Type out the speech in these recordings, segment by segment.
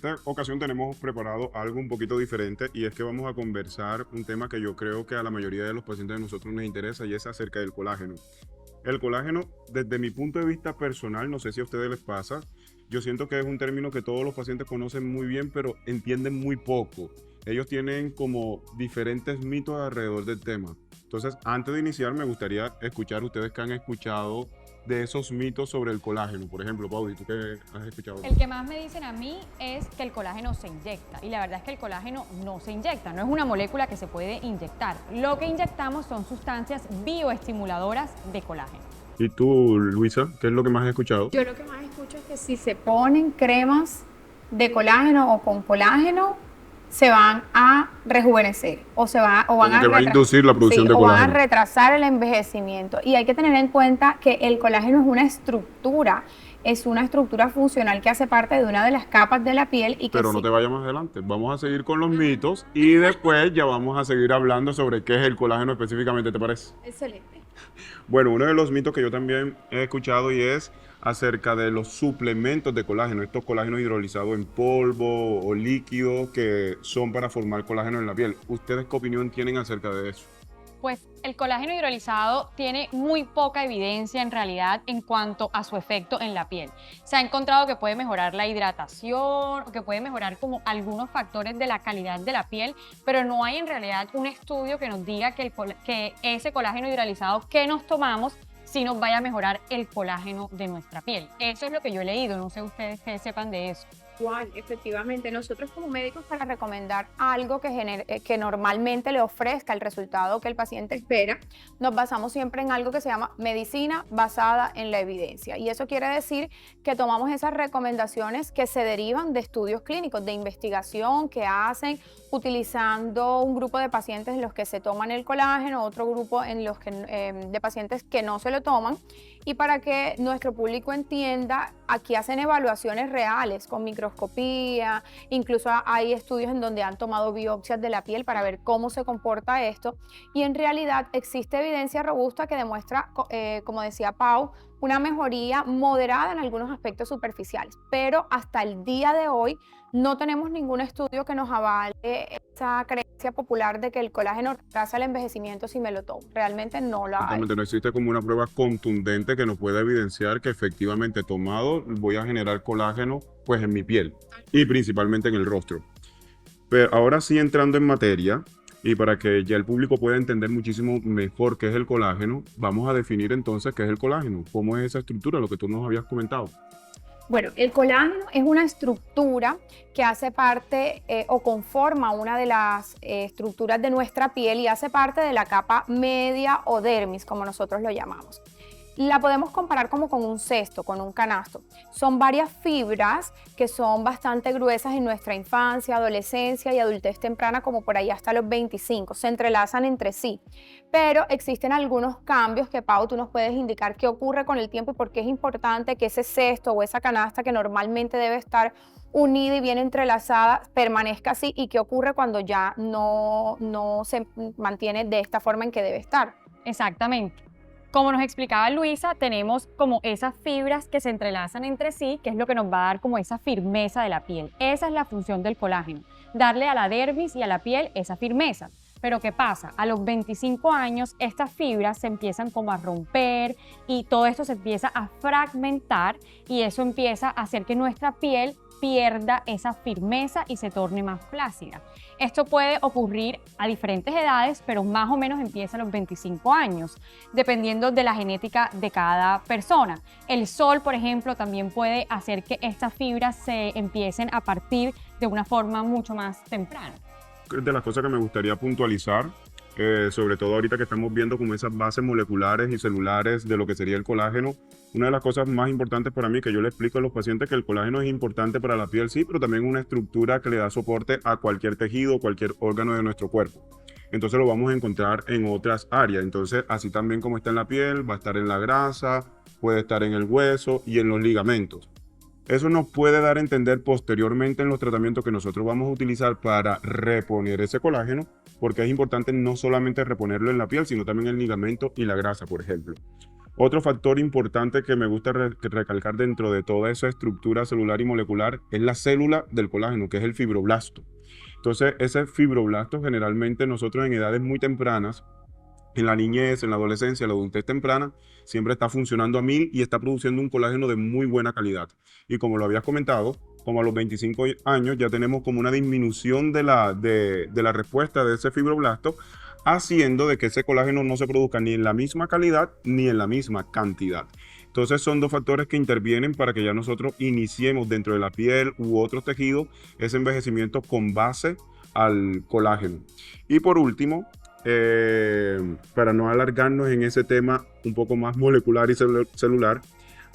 esta ocasión tenemos preparado algo un poquito diferente y es que vamos a conversar un tema que yo creo que a la mayoría de los pacientes de nosotros nos interesa y es acerca del colágeno. El colágeno, desde mi punto de vista personal, no sé si a ustedes les pasa, yo siento que es un término que todos los pacientes conocen muy bien, pero entienden muy poco. Ellos tienen como diferentes mitos alrededor del tema. Entonces, antes de iniciar, me gustaría escuchar ustedes que han escuchado de esos mitos sobre el colágeno. Por ejemplo, Pauli, ¿tú qué has escuchado? El que más me dicen a mí es que el colágeno se inyecta y la verdad es que el colágeno no se inyecta, no es una molécula que se puede inyectar. Lo que inyectamos son sustancias bioestimuladoras de colágeno. ¿Y tú, Luisa, qué es lo que más has escuchado? Yo lo que más escucho es que si se ponen cremas de colágeno o con colágeno, se van a rejuvenecer o van Como que va a inducir la producción de o van a colágeno. retrasar el envejecimiento. Y hay que tener en cuenta que el colágeno es una estructura funcional que hace parte de una de las capas de la piel y que Pero no te vayas más adelante. Vamos a seguir con los mitos y después ya vamos a seguir hablando sobre qué es el colágeno específicamente, ¿te parece? Excelente. Bueno, uno de los mitos que yo también he escuchado y es acerca de los suplementos de colágeno, estos colágenos hidrolizados en polvo o líquidos que son para formar colágeno en la piel. ¿Ustedes qué opinión tienen acerca de eso? Pues el colágeno hidrolizado tiene muy poca evidencia en realidad en cuanto a su efecto en la piel. Se ha encontrado que puede mejorar la hidratación, que puede mejorar como algunos factores de la calidad de la piel, pero no hay en realidad un estudio que nos diga que ese colágeno hidrolizado que nos tomamos sí nos vaya a mejorar el colágeno de nuestra piel. Eso es lo que yo he leído, no sé ustedes qué sepan de eso. Igual, efectivamente, nosotros como médicos para recomendar algo que normalmente le ofrezca el resultado que el paciente espera, nos basamos siempre en algo que se llama medicina basada en la evidencia. Y eso quiere decir que tomamos esas recomendaciones que se derivan de estudios clínicos, de investigación que hacen utilizando un grupo de pacientes en los que se toman el colágeno, otro grupo en los que, de pacientes que no se lo toman. Y para que nuestro público entienda, aquí hacen evaluaciones reales con microscopía, incluso hay estudios en donde han tomado biopsias de la piel para ver cómo se comporta esto y en realidad existe evidencia robusta que demuestra, como decía Pau, una mejoría moderada en algunos aspectos superficiales, pero hasta el día de hoy no tenemos ningún estudio que nos avale esa creencia popular de que el colágeno retrasa el envejecimiento si me lo tomo. Realmente no la hay. Exactamente, no existe como una prueba contundente que nos pueda evidenciar que efectivamente tomado voy a generar colágeno pues en mi piel y principalmente en el rostro. Pero ahora sí entrando en materia y para que ya el público pueda entender muchísimo mejor qué es el colágeno, vamos a definir entonces qué es el colágeno, cómo es esa estructura, lo que tú nos habías comentado. Bueno, el colágeno es una estructura que hace parte o conforma una de las estructuras de nuestra piel y hace parte de la capa media o dermis, como nosotros lo llamamos. La podemos comparar como con un cesto, con un canasto. Son varias fibras que son bastante gruesas en nuestra infancia, adolescencia y adultez temprana, como por ahí hasta los 25. Se entrelazan entre sí. Pero existen algunos cambios que, Pau, tú nos puedes indicar qué ocurre con el tiempo y por qué es importante que ese cesto o esa canasta que normalmente debe estar unida y bien entrelazada permanezca así y qué ocurre cuando ya no se mantiene de esta forma en que debe estar. Exactamente. Como nos explicaba Luisa, tenemos como esas fibras que se entrelazan entre sí, que es lo que nos va a dar como esa firmeza de la piel. Esa es la función del colágeno, darle a la dermis y a la piel esa firmeza. Pero ¿qué pasa? A los 25 años estas fibras se empiezan como a romper y todo esto se empieza a fragmentar y eso empieza a hacer que nuestra piel pierda esa firmeza y se torne más flácida. Esto puede ocurrir a diferentes edades, pero más o menos empieza a los 25 años, dependiendo de la genética de cada persona. El sol, por ejemplo, también puede hacer que estas fibras se empiecen a partir de una forma mucho más temprana. De las cosas que me gustaría puntualizar, sobre todo ahorita que estamos viendo como esas bases moleculares y celulares de lo que sería el colágeno, una de las cosas más importantes para mí que yo le explico a los pacientes que el colágeno es importante para la piel, sí, pero también una estructura que le da soporte a cualquier tejido, cualquier órgano de nuestro cuerpo. Entonces lo vamos a encontrar en otras áreas. Entonces, así también como está en la piel, va a estar en la grasa, puede estar en el hueso y en los ligamentos. Eso nos puede dar a entender posteriormente en los tratamientos que nosotros vamos a utilizar para reponer ese colágeno, porque es importante no solamente reponerlo en la piel, sino también en el ligamento y la grasa, por ejemplo. Otro factor importante que me gusta recalcar dentro de toda esa estructura celular y molecular es la célula del colágeno, que es el fibroblasto. Entonces, ese fibroblasto generalmente nosotros en edades muy tempranas, en la niñez, en la adolescencia, en la adultez temprana, siempre está funcionando a 1000 y está produciendo un colágeno de muy buena calidad. Y como lo habías comentado, como a los 25 años ya tenemos como una disminución de la respuesta de ese fibroblasto, haciendo de que ese colágeno no se produzca ni en la misma calidad ni en la misma cantidad. Entonces son dos factores que intervienen para que ya nosotros iniciemos dentro de la piel u otros tejidos ese envejecimiento con base al colágeno. Y por último, para no alargarnos en ese tema un poco más molecular y celular,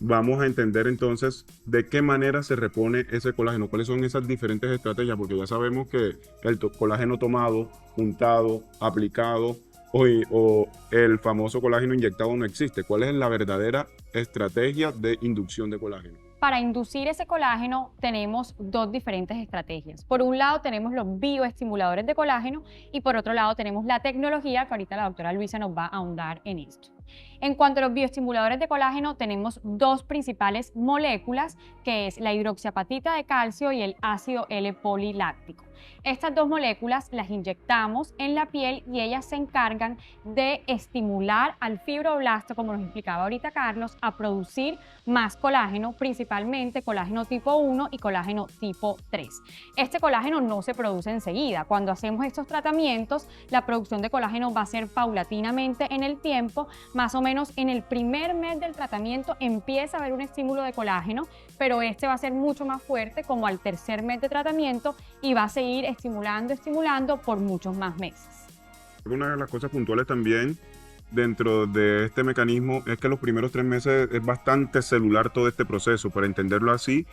vamos a entender entonces de qué manera se repone ese colágeno, cuáles son esas diferentes estrategias, porque ya sabemos que el colágeno tomado, untado, aplicado o el famoso colágeno inyectado no existe. ¿Cuál es la verdadera estrategia de inducción de colágeno? Para inducir ese colágeno tenemos dos diferentes estrategias. Por un lado tenemos los bioestimuladores de colágeno y por otro lado tenemos la tecnología que ahorita la doctora Luisa nos va a ahondar en esto. En cuanto a los bioestimuladores de colágeno, tenemos dos principales moléculas, que es la hidroxiapatita de calcio y el ácido L-poliláctico. Estas dos moléculas las inyectamos en la piel y ellas se encargan de estimular al fibroblasto, como nos explicaba ahorita Carlos, a producir más colágeno, principalmente colágeno tipo 1 y colágeno tipo 3. Este colágeno no se produce enseguida. Cuando hacemos estos tratamientos, la producción de colágeno va a ser paulatinamente en el tiempo. Más o menos en el primer mes del tratamiento empieza a haber un estímulo de colágeno, pero este va a ser mucho más fuerte como al tercer mes de tratamiento y va a seguir estimulando por muchos más meses. Una de las cosas puntuales también dentro de este mecanismo es que los primeros 3 meses es bastante celular todo este proceso. Para entenderlo así,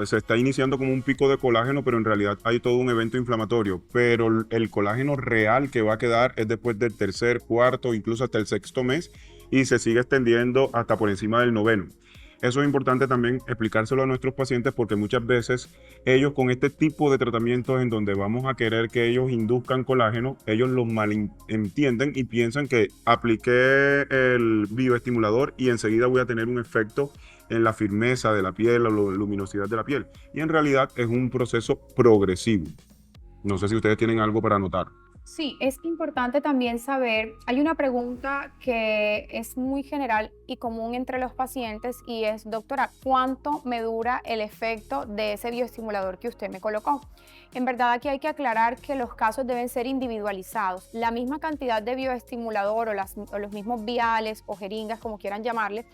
se está iniciando como un pico de colágeno, pero en realidad hay todo un evento inflamatorio. Pero el colágeno real que va a quedar es después del tercer, cuarto, incluso hasta el sexto mes y se sigue extendiendo hasta por encima del noveno. Eso es importante también explicárselo a nuestros pacientes porque muchas veces ellos con este tipo de tratamientos en donde vamos a querer que ellos induzcan colágeno, ellos los malentienden y piensan que apliqué el bioestimulador y enseguida voy a tener un efecto en la firmeza de la piel o la luminosidad de la piel. Y en realidad es un proceso progresivo. No sé si ustedes tienen algo para anotar. Sí, es importante también saber, hay una pregunta que es muy general y común entre los pacientes y es, doctora, ¿cuánto me dura el efecto de ese bioestimulador que usted me colocó? En verdad aquí hay que aclarar que los casos deben ser individualizados. La misma cantidad de bioestimulador o los mismos viales o jeringas, como quieran llamarle,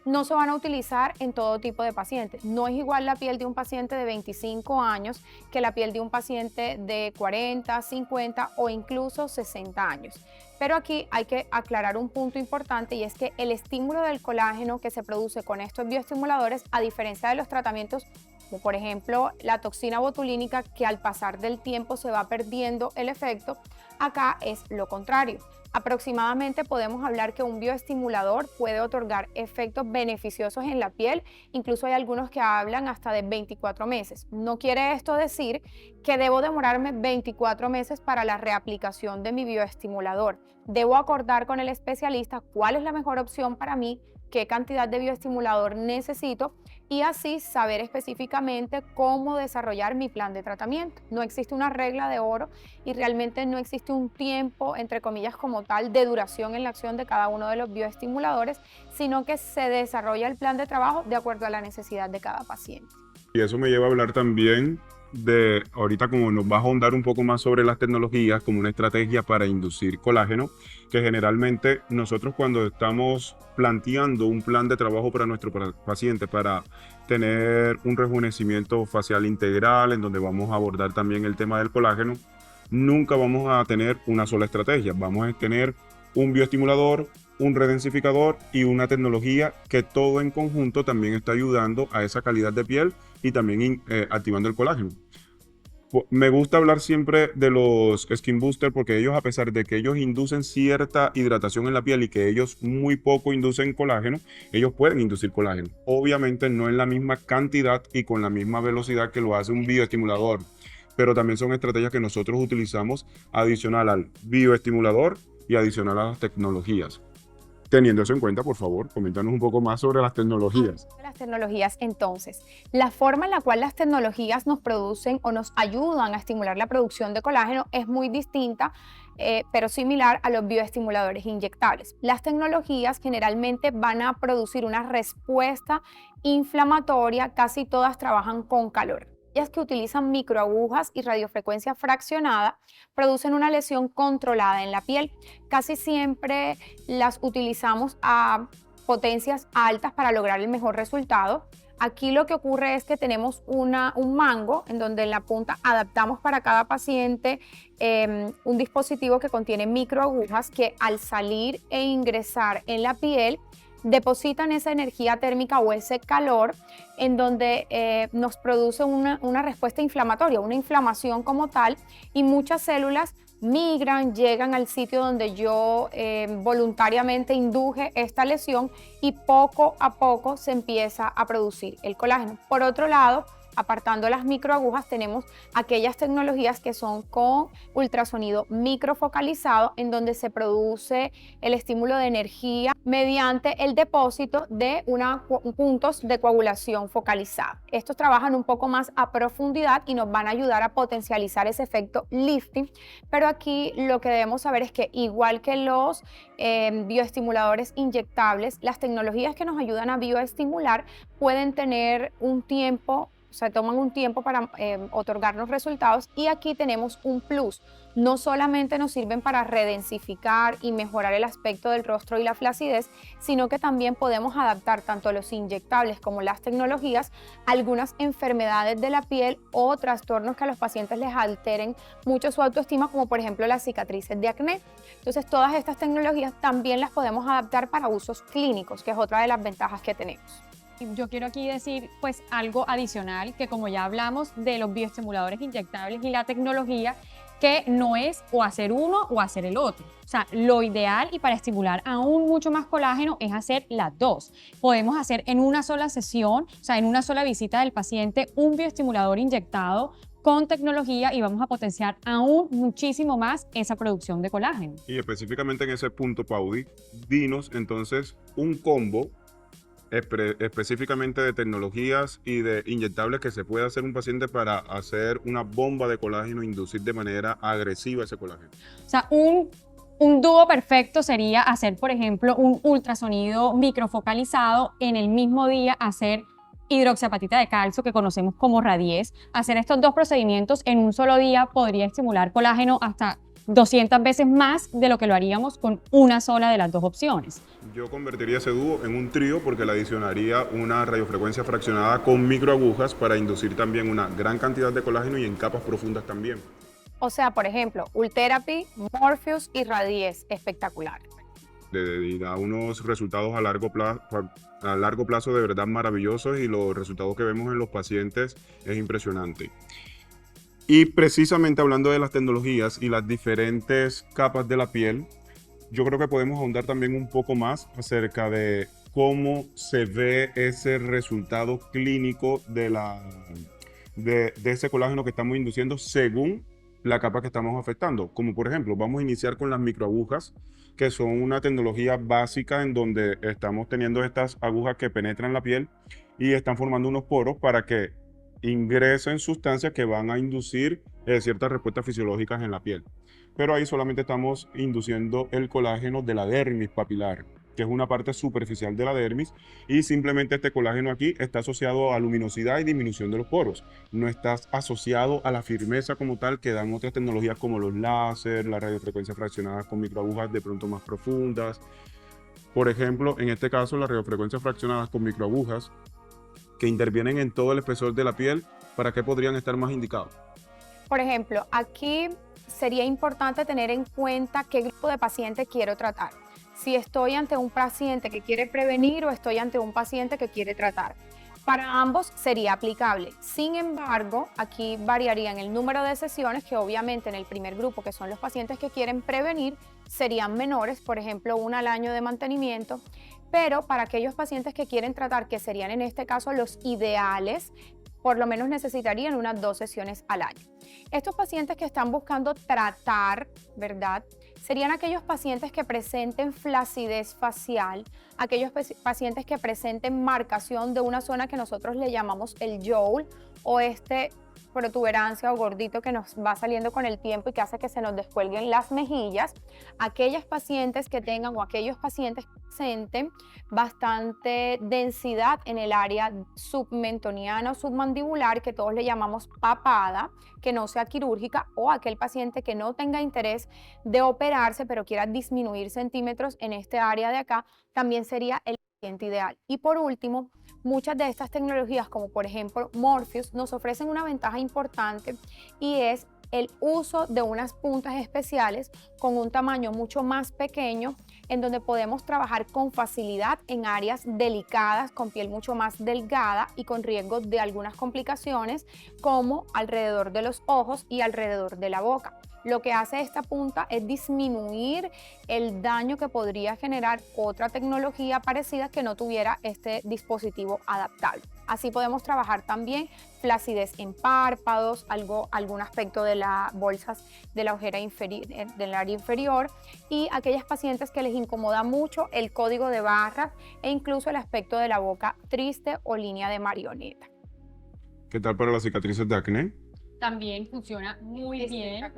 no se van a utilizar en todo tipo de pacientes. No es igual la piel de un paciente de 25 años que la piel de un paciente de 40, 50 o incluso 60 años. Pero aquí hay que aclarar un punto importante y es que el estímulo del colágeno que se produce con estos bioestimuladores, a diferencia de los tratamientos como por ejemplo la toxina botulínica, que al pasar del tiempo se va perdiendo el efecto, acá es lo contrario. Aproximadamente podemos hablar que un bioestimulador puede otorgar efectos beneficiosos en la piel, incluso hay algunos que hablan hasta de 24 meses. No quiere esto decir que debo demorarme 24 meses para la reaplicación de mi bioestimulador. Debo acordar con el especialista cuál es la mejor opción para mí, qué cantidad de bioestimulador necesito y así saber específicamente cómo desarrollar mi plan de tratamiento. No existe una regla de oro y realmente no existe un tiempo, entre comillas, como tal, de duración en la acción de cada uno de los bioestimuladores, sino que se desarrolla el plan de trabajo de acuerdo a la necesidad de cada paciente. Y eso me lleva a hablar también de, ahorita como nos vas a ahondar un poco más sobre las tecnologías como una estrategia para inducir colágeno, que generalmente nosotros cuando estamos planteando un plan de trabajo para nuestro paciente para tener un rejuvenecimiento facial integral en donde vamos a abordar también el tema del colágeno, nunca vamos a tener una sola estrategia, vamos a tener un bioestimulador, un redensificador y una tecnología que todo en conjunto también está ayudando a esa calidad de piel y también activando el colágeno. Me gusta hablar siempre de los Skin Booster porque ellos, a pesar de que ellos inducen cierta hidratación en la piel y que ellos muy poco inducen colágeno, ellos pueden inducir colágeno. Obviamente no en la misma cantidad y con la misma velocidad que lo hace un bioestimulador, pero también son estrategias que nosotros utilizamos adicional al bioestimulador y adicional a las tecnologías. Teniendo eso en cuenta, por favor, coméntanos un poco más sobre las tecnologías. De las tecnologías, entonces, la forma en la cual las tecnologías nos producen o nos ayudan a estimular la producción de colágeno es muy distinta, pero similar a los bioestimuladores inyectables. Las tecnologías generalmente van a producir una respuesta inflamatoria, casi todas trabajan con calor. Ellas que utilizan microagujas y radiofrecuencia fraccionada producen una lesión controlada en la piel. Casi siempre las utilizamos a potencias altas para lograr el mejor resultado. Aquí lo que ocurre es que tenemos un mango en donde en la punta adaptamos para cada paciente un dispositivo que contiene microagujas que al salir e ingresar en la piel depositan esa energía térmica o ese calor en donde nos produce una respuesta inflamatoria, una inflamación como tal, y muchas células migran, llegan al sitio donde yo voluntariamente induje esta lesión y poco a poco se empieza a producir el colágeno. Por otro lado, apartando las microagujas, tenemos aquellas tecnologías que son con ultrasonido microfocalizado, en donde se produce el estímulo de energía mediante el depósito de puntos de coagulación focalizada. Estos trabajan un poco más a profundidad y nos van a ayudar a potencializar ese efecto lifting, pero aquí lo que debemos saber es que igual que los bioestimuladores inyectables, las tecnologías que nos ayudan a bioestimular pueden tener un tiempo, o sea, toman un tiempo para otorgarnos resultados, y aquí tenemos un plus. No solamente nos sirven para redensificar y mejorar el aspecto del rostro y la flacidez, sino que también podemos adaptar tanto los inyectables como las tecnologías a algunas enfermedades de la piel o trastornos que a los pacientes les alteren mucho su autoestima, como por ejemplo las cicatrices de acné. Entonces, todas estas tecnologías también las podemos adaptar para usos clínicos, que es otra de las ventajas que tenemos. Yo quiero aquí decir pues algo adicional, que como ya hablamos de los bioestimuladores inyectables y la tecnología, que no es o hacer uno o hacer el otro. O sea, lo ideal y para estimular aún mucho más colágeno es hacer las dos. Podemos hacer en una sola sesión, o sea, en una sola visita del paciente, un bioestimulador inyectado con tecnología y vamos a potenciar aún muchísimo más esa producción de colágeno. Y específicamente en ese punto, Paudi, dinos entonces un combo específicamente de tecnologías y de inyectables que se puede hacer un paciente para hacer una bomba de colágeno e inducir de manera agresiva ese colágeno. O sea, un dúo perfecto sería hacer, por ejemplo, un ultrasonido microfocalizado, en el mismo día hacer hidroxiapatita de calcio, que conocemos como Radies. Hacer estos dos procedimientos en un solo día podría estimular colágeno hasta 200 veces más de lo que lo haríamos con una sola de las dos opciones. Yo convertiría ese dúo en un trío porque le adicionaría una radiofrecuencia fraccionada con microagujas para inducir también una gran cantidad de colágeno y en capas profundas también. O sea, por ejemplo, Ultherapy, Morpheus y Radies, espectacular. Y da unos resultados a largo plazo de verdad maravillosos, y los resultados que vemos en los pacientes es impresionante. Y precisamente hablando de las tecnologías y las diferentes capas de la piel, yo creo que podemos ahondar también un poco más acerca de cómo se ve ese resultado clínico de ese colágeno que estamos induciendo según la capa que estamos afectando. Como por ejemplo, vamos a iniciar con las microagujas, que son una tecnología básica en donde estamos teniendo estas agujas que penetran la piel y están formando unos poros para que ingresen sustancias que van a inducir ciertas respuestas fisiológicas en la piel. Pero ahí solamente estamos induciendo el colágeno de la dermis papilar, que es una parte superficial de la dermis, y simplemente este colágeno aquí está asociado a luminosidad y disminución de los poros. No está asociado a la firmeza como tal que dan otras tecnologías como los láser, la radiofrecuencia fraccionada con microagujas de pronto más profundas. Por ejemplo, en este caso, las radiofrecuencias fraccionadas con microagujas que intervienen en todo el espesor de la piel, ¿para qué podrían estar más indicados? Por ejemplo, aquí sería importante tener en cuenta qué grupo de paciente quiero tratar. Si estoy ante un paciente que quiere prevenir o estoy ante un paciente que quiere tratar. Para ambos sería aplicable. Sin embargo, aquí variarían el número de sesiones, que obviamente en el primer grupo, que son los pacientes que quieren prevenir, serían menores, por ejemplo, una al año de mantenimiento. Pero para aquellos pacientes que quieren tratar, que serían en este caso los ideales, por lo menos necesitarían unas 2 sesiones al año. Estos pacientes que están buscando tratar, ¿verdad? Serían aquellos pacientes que presenten flacidez facial, aquellos pacientes que presenten marcación de una zona que nosotros le llamamos el jowl o protuberancia o gordito que nos va saliendo con el tiempo y que hace que se nos descuelguen las mejillas, aquellas pacientes que tengan o aquellos pacientes que presenten bastante densidad en el área submentoniana o submandibular, que todos le llamamos papada, que no sea quirúrgica, o aquel paciente que no tenga interés de operarse pero quiera disminuir centímetros en este área de acá, también sería el paciente ideal. Y por último, muchas de estas tecnologías, como por ejemplo Morpheus, nos ofrecen una ventaja importante y es el uso de unas puntas especiales con un tamaño mucho más pequeño, en donde podemos trabajar con facilidad en áreas delicadas, con piel mucho más delgada y con riesgo de algunas complicaciones como alrededor de los ojos y alrededor de la boca. Lo que hace esta punta es disminuir el daño que podría generar otra tecnología parecida que no tuviera este dispositivo adaptable. Así podemos trabajar también flacidez en párpados, algún aspecto de las bolsas de la ojera del área inferior, y aquellas pacientes que les incomoda mucho el código de barras e incluso el aspecto de la boca triste o línea de marioneta. ¿Qué tal para las cicatrices de acné? También funciona muy bien.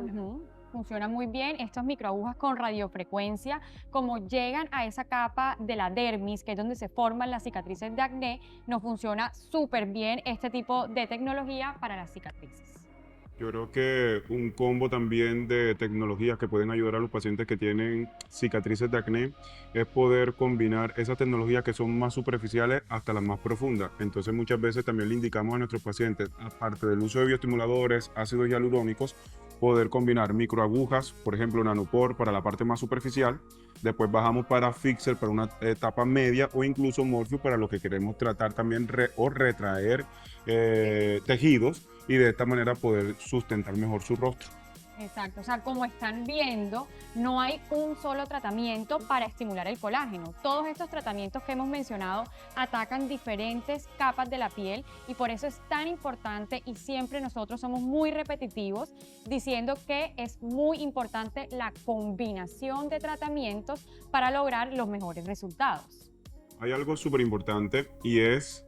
Funciona muy bien. Estos microagujas con radiofrecuencia, como llegan a esa capa de la dermis, que es donde se forman las cicatrices de acné, nos funciona súper bien este tipo de tecnología para las cicatrices. Yo creo que un combo también de tecnologías que pueden ayudar a los pacientes que tienen cicatrices de acné es poder combinar esas tecnologías que son más superficiales hasta las más profundas. Entonces muchas veces también le indicamos a nuestros pacientes, aparte del uso de bioestimuladores, ácidos hialurónicos, poder combinar microagujas, por ejemplo nanopor para la parte más superficial, después bajamos para Fixer para una etapa media, o incluso Morpheus para lo que queremos tratar también o retraer tejidos, y de esta manera poder sustentar mejor su rostro. Exacto, o sea, como están viendo, no hay un solo tratamiento para estimular el colágeno. Todos estos tratamientos que hemos mencionado atacan diferentes capas de la piel, y por eso es tan importante, y siempre nosotros somos muy repetitivos diciendo que es muy importante la combinación de tratamientos para lograr los mejores resultados. Hay algo súper importante y es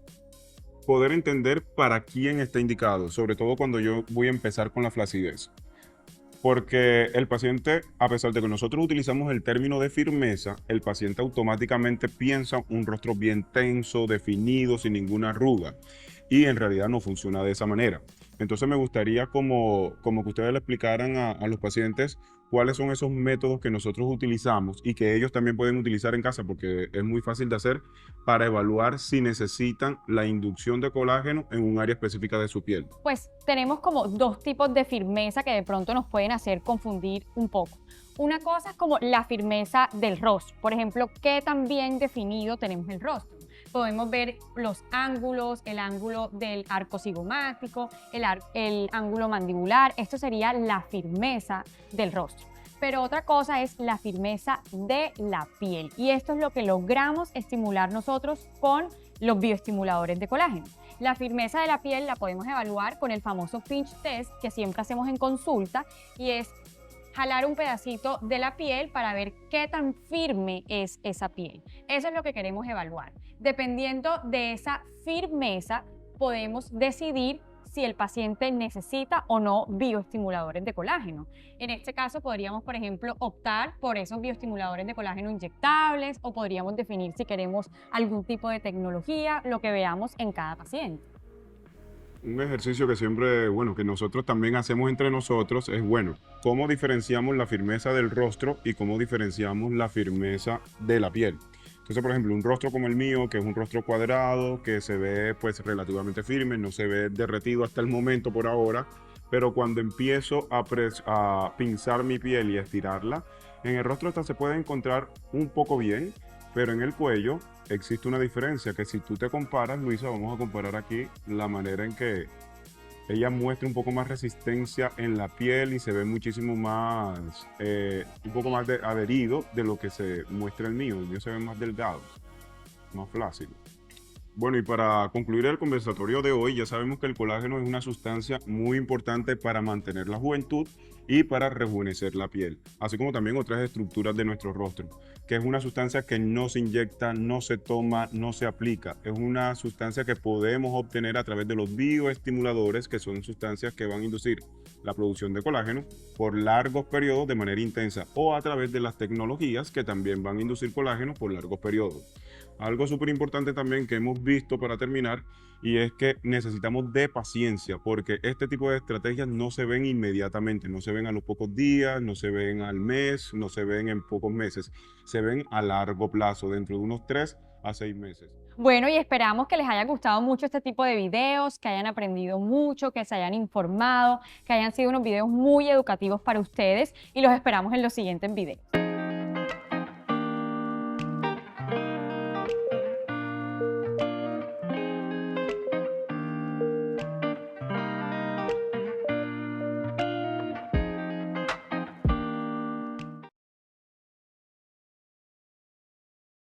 poder entender para quién está indicado, sobre todo cuando yo voy a empezar con la flacidez. Porque el paciente, a pesar de que nosotros utilizamos el término de firmeza, el paciente automáticamente piensa un rostro bien tenso, definido, sin ninguna arruga. Y en realidad no funciona de esa manera. Entonces me gustaría como que ustedes le explicaran a los pacientes cuáles son esos métodos que nosotros utilizamos y que ellos también pueden utilizar en casa, porque es muy fácil de hacer, para evaluar si necesitan la inducción de colágeno en un área específica de su piel. Pues tenemos como dos tipos de firmeza que de pronto nos pueden hacer confundir un poco. Una cosa es como la firmeza del rostro. Por ejemplo, qué tan bien definido tenemos el rostro. Podemos ver los ángulos, el ángulo del arco cigomático, el ángulo mandibular. Esto sería la firmeza del rostro. Pero otra cosa es la firmeza de la piel. Y esto es lo que logramos estimular nosotros con los bioestimuladores de colágeno. La firmeza de la piel la podemos evaluar con el famoso pinch test que siempre hacemos en consulta, y es jalar un pedacito de la piel para ver qué tan firme es esa piel. Eso es lo que queremos evaluar. Dependiendo de esa firmeza, podemos decidir si el paciente necesita o no bioestimuladores de colágeno. En este caso podríamos, por ejemplo, optar por esos bioestimuladores de colágeno inyectables, o podríamos definir si queremos algún tipo de tecnología, lo que veamos en cada paciente. Un ejercicio que siempre, que nosotros también hacemos entre nosotros es, cómo diferenciamos la firmeza del rostro y cómo diferenciamos la firmeza de la piel. Entonces, por ejemplo, un rostro como el mío, que es un rostro cuadrado, que se ve pues relativamente firme, no se ve derretido hasta el momento por ahora, pero cuando empiezo a pinzar mi piel y a estirarla, en el rostro hasta se puede encontrar un poco bien, pero en el cuello existe una diferencia que si tú te comparas, Luisa, vamos a comparar aquí la manera en que ella muestra un poco más resistencia en la piel y se ve muchísimo más, un poco más adherido de lo que se muestra el mío. El mío se ve más delgado, más flácido. Bueno, y para concluir el conversatorio de hoy, ya sabemos que el colágeno es una sustancia muy importante para mantener la juventud y para rejuvenecer la piel, así como también otras estructuras de nuestro rostro, que es una sustancia que no se inyecta, no se toma, no se aplica. Es una sustancia que podemos obtener a través de los bioestimuladores, que son sustancias que van a inducir la producción de colágeno por largos periodos de manera intensa, o a través de las tecnologías que también van a inducir colágeno por largos periodos. Algo súper importante también que hemos visto para terminar, y es que necesitamos de paciencia, porque este tipo de estrategias no se ven inmediatamente, no se ven a los pocos días, no se ven al mes, no se ven en pocos meses, se ven a largo plazo, dentro de unos 3 a 6 meses. Bueno, y esperamos que les haya gustado mucho este tipo de videos, que hayan aprendido mucho, que se hayan informado, que hayan sido unos videos muy educativos para ustedes y los esperamos en los siguientes videos.